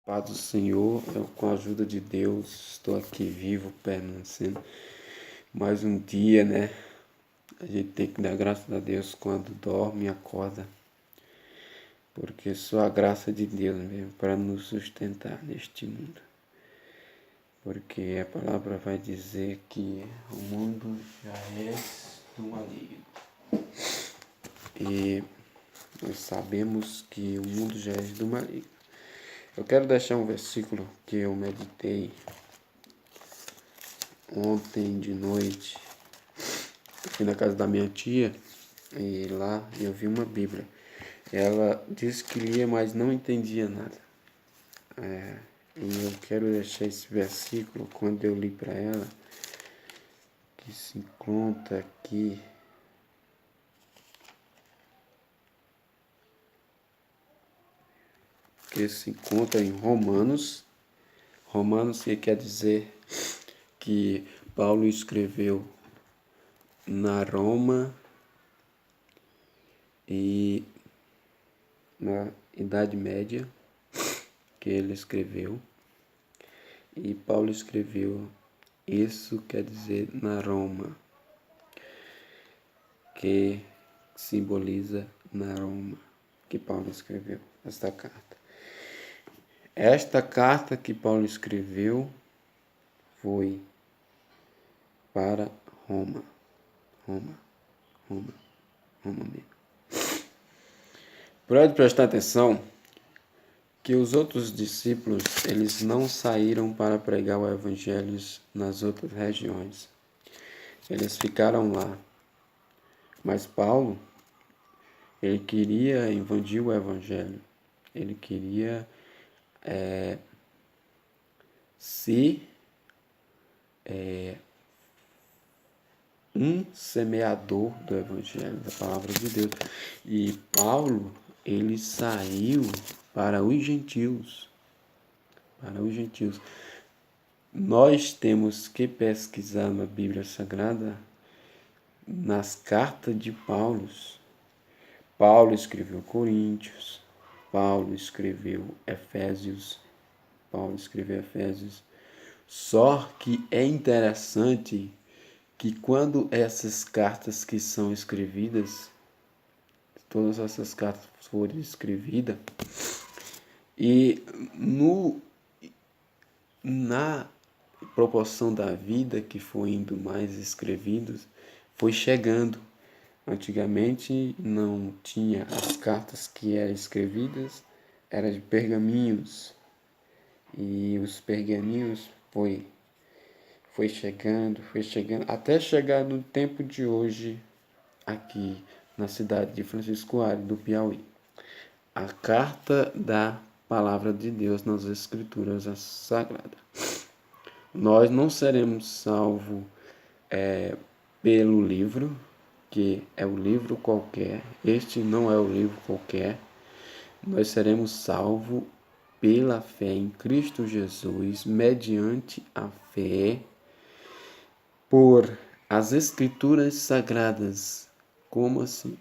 Paz do Senhor, eu, com a ajuda de Deus, estou aqui vivo, permanecendo. Mais um dia, né? A gente tem que dar graças a Deus quando dorme e acorda. Porque só a graça de Deus mesmo para nos sustentar neste mundo. Porque a palavra vai dizer que o mundo já é do maligno. E nós sabemos que o mundo já é do maligno. Eu quero deixar um versículo que eu meditei ontem de noite. Eu fui na casa da minha tia e lá eu vi uma Bíblia. Ela disse que lia, mas não entendia nada. E eu quero deixar esse versículo quando eu li para ela, que se encontra aqui. Que se encontra em Romanos. Romanos, que quer dizer que Paulo escreveu na Roma e na Idade Média, que ele escreveu. E Paulo escreveu, isso quer dizer na Roma, que simboliza na Roma, que Paulo escreveu esta carta. Esta carta que Paulo escreveu foi para Roma. Roma mesmo. Pode prestar atenção que os outros discípulos, eles não saíram para pregar o evangelho nas outras regiões. Eles ficaram lá. Mas Paulo, ele queria invadir o evangelho. Ele queria um semeador do evangelho, da palavra de Deus. E Paulo, ele saiu para os gentios. Para os gentios. Nós temos que pesquisar na Bíblia Sagrada, nas cartas de Paulo. Paulo escreveu Coríntios, Paulo escreveu Efésios, Só que é interessante que quando essas cartas que são escrevidas, todas essas cartas foram escrevidas, e na proporção da vida que foi indo mais escrevidos, foi chegando. Antigamente não tinha as cartas que eram escrevidas, era de pergaminhos. E os pergaminhos foi chegando, até chegar no tempo de hoje, aqui na cidade de Francisco Alves, do Piauí. A carta da palavra de Deus nas Escrituras Sagradas. Nós não seremos salvos pelo livro, que é o livro qualquer. Este não é o livro qualquer. Nós seremos salvos pela fé em Cristo Jesus, mediante a fé, por as Escrituras Sagradas. Como assim?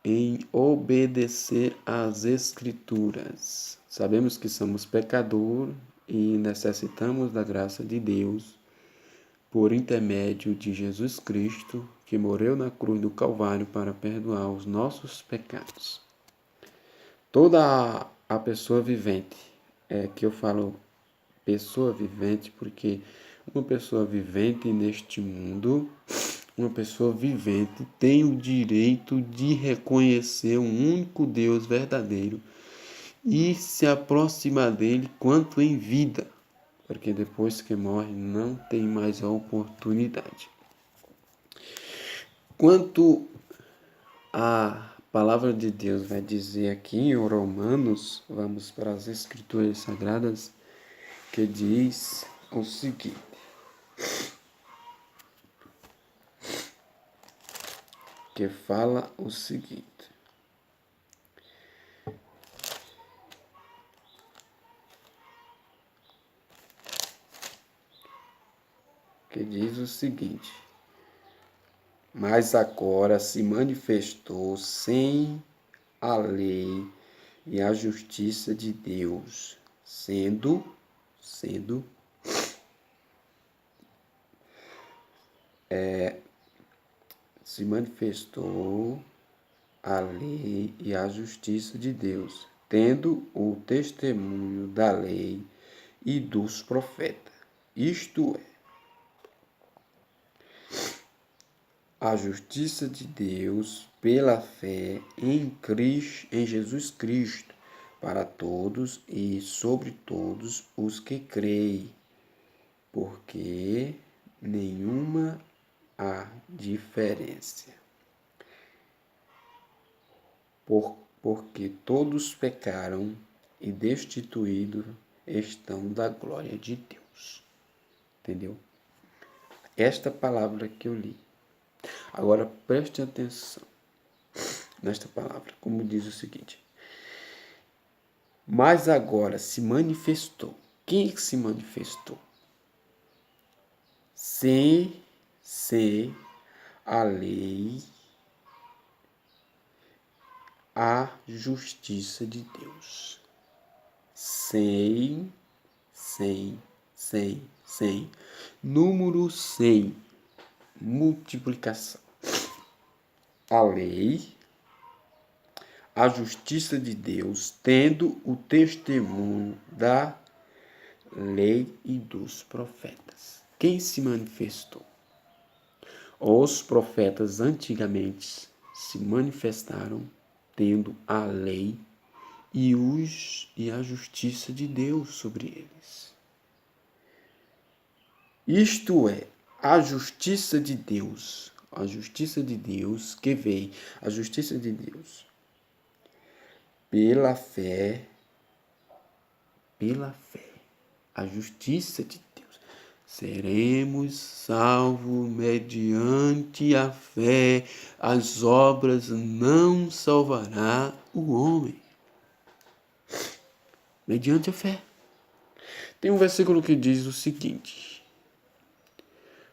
Em obedecer às Escrituras. Sabemos que somos pecadores e necessitamos da graça de Deus por intermédio de Jesus Cristo, que morreu na cruz do Calvário para perdoar os nossos pecados. Toda a pessoa vivente, que eu falo pessoa vivente porque uma pessoa vivente neste mundo, uma pessoa vivente tem o direito de reconhecer um único Deus verdadeiro e se aproximar dele quanto em vida, porque depois que morre não tem mais a oportunidade. Quanto a palavra de Deus vai dizer aqui em Romanos, vamos para as Escrituras Sagradas, que diz o seguinte: que fala o seguinte: que diz o seguinte: mas agora se manifestou sem a lei e a justiça de Deus, sendo se manifestou a lei e a justiça de Deus, tendo o testemunho da lei e dos profetas. Isto é, a justiça de Deus pela fé em Cristo, em Jesus Cristo, para todos e sobre todos os que creem, porque nenhuma há diferença. Porque todos pecaram e destituídos estão da glória de Deus. Entendeu? Esta palavra que eu li. Agora preste atenção nesta palavra, como diz o seguinte: mas agora se manifestou. Quem se manifestou? Sem ser a lei, a justiça de Deus. Sem. Número 100. Multiplicação. A lei, a justiça de Deus, tendo o testemunho da lei e dos profetas. Quem se manifestou? Os profetas antigamente se manifestaram tendo a lei e a justiça de Deus sobre eles. Isto é, a justiça de Deus que veio, a justiça de Deus pela fé, a justiça de Deus. Seremos salvos mediante a fé, as obras não salvará o homem. Mediante a fé. Tem um versículo que diz o seguinte: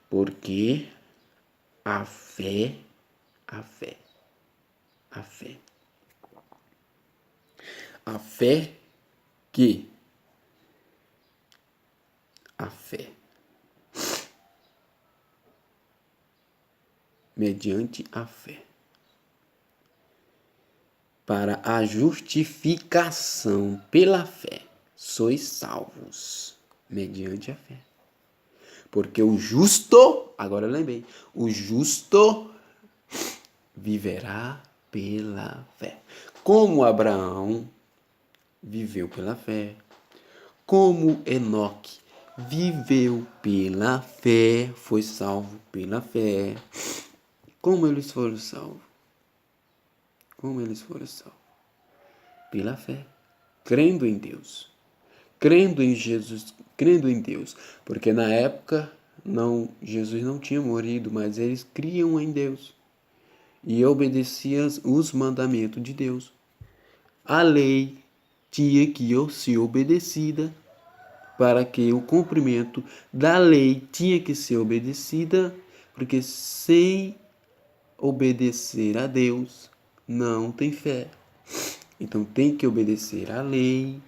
porque a fé mediante a fé, para a justificação pela fé, sois salvos, mediante a fé. Porque o justo, agora eu lembrei, o justo viverá pela fé. Como Abraão viveu pela fé, como Enoque viveu pela fé, foi salvo pela fé. Como eles foram salvos? Pela fé, crendo em Deus, crendo em Jesus, crendo em Deus, porque na época Jesus não tinha morrido, mas eles criam em Deus e obedeciam os mandamentos de Deus. A lei tinha que ser obedecida, para que o cumprimento da lei tinha que ser obedecida, porque sem obedecer a Deus não tem fé. Então tem que obedecer a lei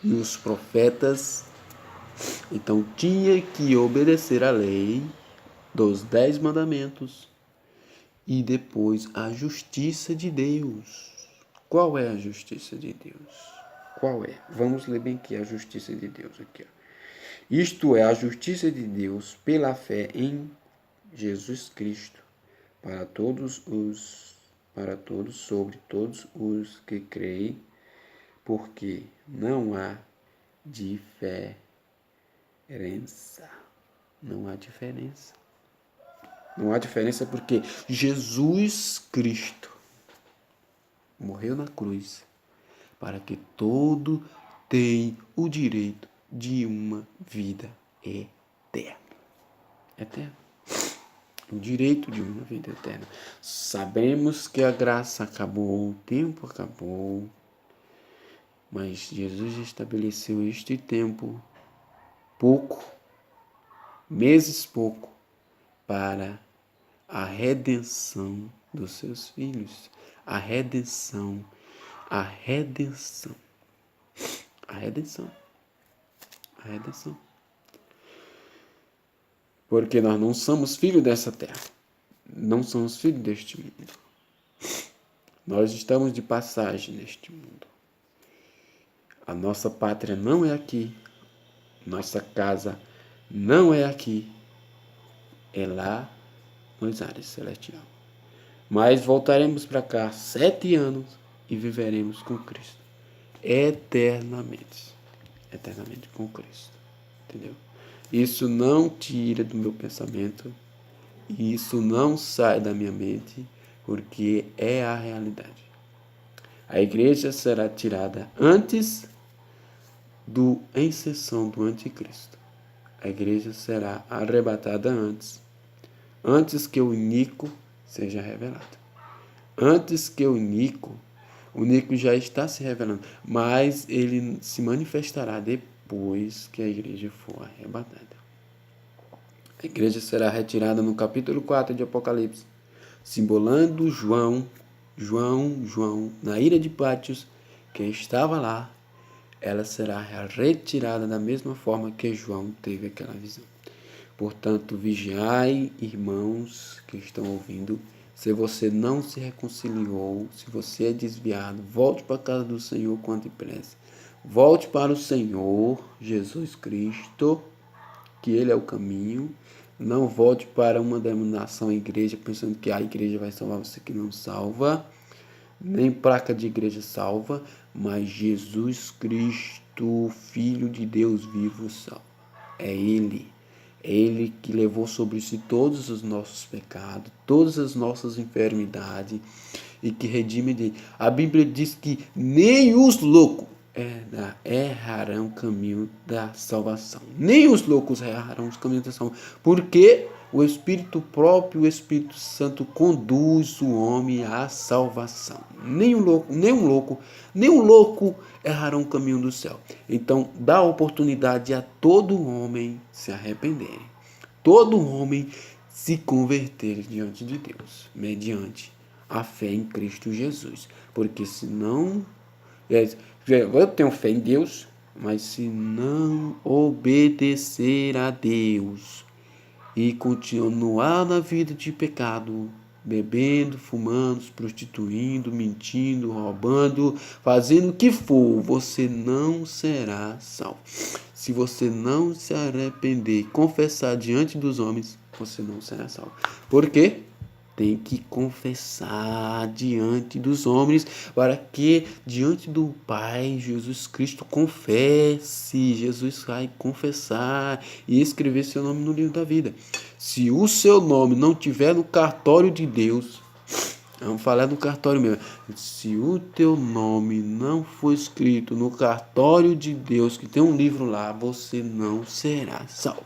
e os profetas. Então tinha que obedecer a lei dos 10 mandamentos e depois a justiça de Deus. Qual é a justiça de Deus? Qual é? Vamos ler bem aqui a justiça de Deus aqui. Isto é a justiça de Deus pela fé em Jesus Cristo, para todos, sobre todos os que creem, porque não há diferença. Não há diferença. Não há diferença porque Jesus Cristo morreu na cruz para que todo tenha o direito de uma vida eterna. O direito de uma vida eterna. Sabemos que a graça acabou, o tempo acabou, mas Jesus estabeleceu este tempo meses pouco, para a redenção dos seus filhos. A redenção. A redenção. A redenção. Porque nós não somos filhos dessa terra. Não somos filhos deste mundo. Nós estamos de passagem neste mundo. A nossa pátria não é aqui. Nossa casa não é aqui. É lá nos ares celestiais. Mas voltaremos para cá 7 anos e viveremos com Cristo. Eternamente. Eternamente com Cristo. Entendeu? Isso não tira do meu pensamento. E isso não sai da minha mente. Porque é a realidade. A igreja será tirada antes do inserção do anticristo. A igreja será arrebatada antes que o Nico seja revelado. Antes que o Nico já está se revelando, mas ele se manifestará depois que a igreja for arrebatada. A igreja será retirada no capítulo 4 de Apocalipse, simbolando João, na ilha de Pátios, que estava lá. Ela será retirada da mesma forma que João teve aquela visão. Portanto, vigiai, irmãos que estão ouvindo. Se você não se reconciliou, se você é desviado, volte para a casa do Senhor quanto depressa. Volte para o Senhor Jesus Cristo, que Ele é o caminho. Não volte para uma denominação, igreja, pensando que a igreja vai salvar você, que não salva. Nem placa de igreja salva, mas Jesus Cristo, Filho de Deus vivo, salva. É Ele que levou sobre si todos os nossos pecados, todas as nossas enfermidades e que redime. A Bíblia diz que nem os loucos errarão o caminho da salvação. Nem os loucos errarão os caminhos da salvação. Porque o Espírito próprio, o Espírito Santo, conduz o homem à salvação. Nem um louco errarão o caminho do céu. Então, dá oportunidade a todo homem se arrepender. Todo homem se converter diante de Deus, mediante a fé em Cristo Jesus. Porque senão, eu tenho fé em Deus, mas se não obedecer a Deus e continuar na vida de pecado, bebendo, fumando, se prostituindo, mentindo, roubando, fazendo o que for, você não será salvo. Se você não se arrepender e confessar diante dos homens, você não será salvo. Por quê? Tem que confessar diante dos homens, para que diante do Pai, Jesus Cristo, confesse. Jesus vai confessar e escrever seu nome no livro da vida. Se o seu nome não tiver no cartório de Deus, vamos falar do cartório mesmo. Se o teu nome não for escrito no cartório de Deus, que tem um livro lá, você não será salvo.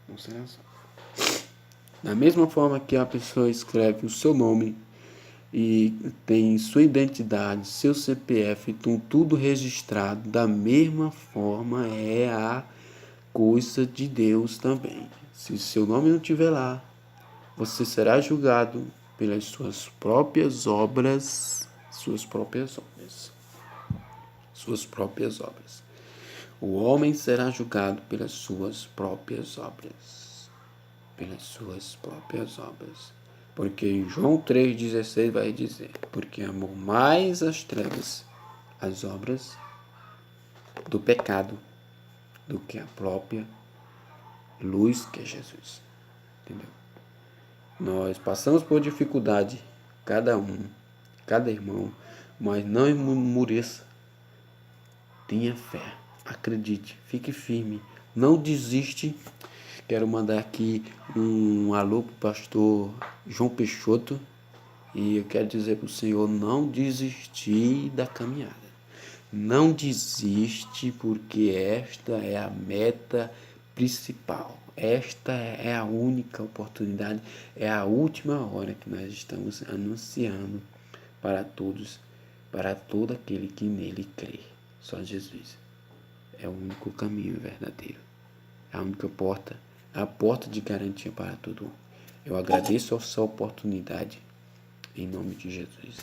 Não será salvo. Da mesma forma que a pessoa escreve o seu nome e tem sua identidade, seu CPF, tudo registrado, da mesma forma é a coisa de Deus também. Se seu nome não estiver lá, você será julgado pelas suas próprias obras, O homem será julgado pelas suas próprias obras. Porque em João 3,16 vai dizer: porque amou mais as trevas, as obras do pecado, do que a própria luz, que é Jesus. Entendeu? Nós passamos por dificuldade, cada irmão, mas não esmoreça. Tenha fé, acredite, fique firme, não desiste. Quero mandar aqui um alô para o pastor João Peixoto. E eu quero dizer para o Senhor não desistir da caminhada. Não desiste, porque esta é a meta principal. Esta é a única oportunidade, é a última hora que nós estamos anunciando para todos, para todo aquele que nele crê. Só Jesus é o único caminho verdadeiro, é a única porta, a porta de garantia para todo mundo. Eu agradeço a sua oportunidade, em nome de Jesus.